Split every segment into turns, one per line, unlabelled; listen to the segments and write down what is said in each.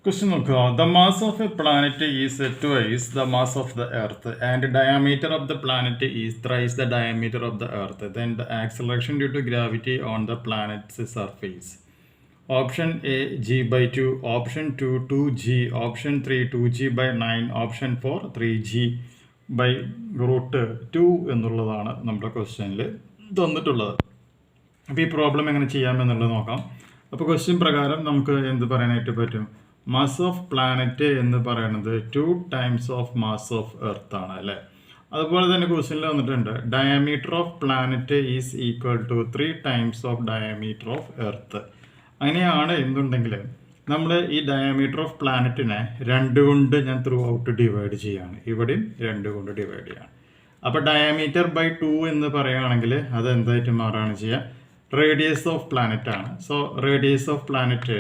Question നോക്കുക. The mass of a planet is twice the mass of the Earth and diameter of the planet is thrice the diameter of the Earth. Then the acceleration due to gravity on the planet's surface. Option A, g by 2. Option 2, 2g. Option 3, 2g by 9. Option 4, 3g by root 2 എന്നുള്ളതാണ് നമ്മുടെ ക്വസ്റ്റ്യനിൽ തന്നിട്ടുള്ളത്. അപ്പോൾ ഈ problem എങ്ങനെ ചെയ്യാമെന്നുള്ളത് നോക്കാം. അപ്പോൾ question പ്രകാരം നമുക്ക് എന്ത് പറയാനായിട്ട് പറ്റും? മാസ് ഓഫ് പ്ലാനറ്റ് എന്ന് പറയുന്നത് 2 times of mass of earth ആണ് അല്ലേ. അതുപോലെ തന്നെ ക്വസ്റ്റ്യനിൽ വന്നിട്ടുണ്ട് diameter of planet is equal to 3 times of diameter of earth. അങ്ങനെയാണ് എന്നുണ്ടെങ്കിൽ നമ്മൾ ഈ ഡയമീറ്റർ ഓഫ് പ്ലാനറ്റിനെ 2 കൊണ്ട് ഞാൻ ത്രൂ ഔട്ട് ഡിവൈഡ് ചെയ്യാണ്. ഇവിടെയും 2 കൊണ്ട് ഡിവൈഡ് ചെയ്യാണ്. അപ്പോൾ ഡയമീറ്റർ ബൈ 2 എന്ന് പറയുകയാണെങ്കിൽ അത് എന്തായിട്ട് മാറുകയാണ് ചെയ്യുക? റേഡിയസ് ഓഫ് പ്ലാനറ്റ് ആണ്. So radius of planet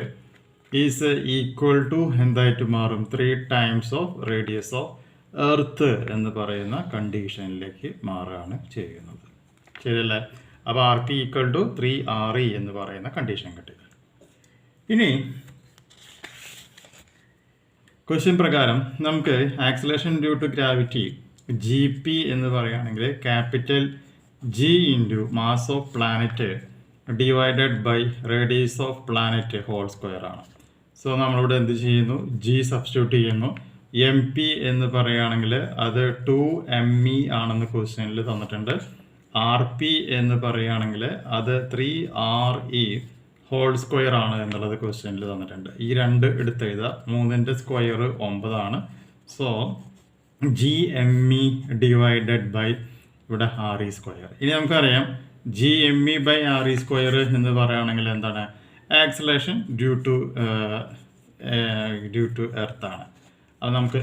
is equal to എന്തായിട്ട് മാറും? 3 times of radius of earth എന്ന് പറയുന്ന കണ്ടീഷനിലേക്ക് മാറുകയാണ് ചെയ്യുന്നത്. ശരിയല്ലേ? അപ്പോൾ R P equal to 3RE എന്ന് പറയുന്ന കണ്ടീഷൻ കിട്ടി. ഇനി ക്വസ്റ്റ്യൻ പ്രകാരം നമുക്ക് acceleration due to gravity GP എന്ന് പറയുകയാണെങ്കിൽ capital G into mass of planet divided by radius of planet whole square ആണ്. സോ നമ്മളിവിടെ എന്ത് ചെയ്യുന്നു? G സബ്സ്റ്റിറ്റ്യൂട്ട് ചെയ്യുന്നു. MP എന്ന് പറയുകയാണെങ്കിൽ അത് 2ME ആണെന്ന് ക്വസ്റ്റ്യനിൽ തന്നിട്ടുണ്ട്. RP എന്ന് പറയുകയാണെങ്കിൽ അത് 3RE ഹോൾ സ്ക്വയർ ആണ് എന്നുള്ളത് ക്വസ്റ്റ്യനിൽ തന്നിട്ടുണ്ട്. ഈ 2 എടുത്ത് എഴുതുക. 3ൻ്റെ സ്ക്വയർ 9 ആണ്. സോ GME ഡിവൈഡഡ് ബൈ ഇവിടെ RE സ്ക്വയർ. ഇനി നമുക്കറിയാം GME ബൈ RE സ്ക്വയർ എന്ന് പറയുകയാണെങ്കിൽ എന്താണ്? ആക്സിലറേഷൻ ഡ്യൂ ടു എർത്ത് ആണ്. അത് നമുക്ക്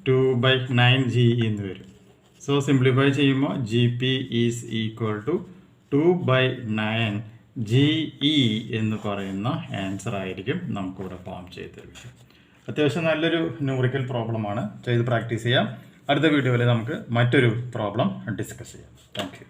2/9GE എന്ന് വരും. സോ സിംപ്ലിഫൈ ചെയ്യുമ്പോൾ GP is equal to 2/9GE എന്ന് പറയുന്ന ആൻസർ ആയിരിക്കും നമുക്കിവിടെ ഫോം ചെയ്ത് തരും. അത്യാവശ്യം നല്ലൊരു ന്യൂമറിക്കൽ പ്രോബ്ലമാണ്. ചെയ്ത് പ്രാക്ടീസ് ചെയ്യാം. അടുത്ത വീഡിയോയിൽ നമുക്ക് മറ്റൊരു പ്രോബ്ലം ഡിസ്കസ് ചെയ്യാം. Thank you.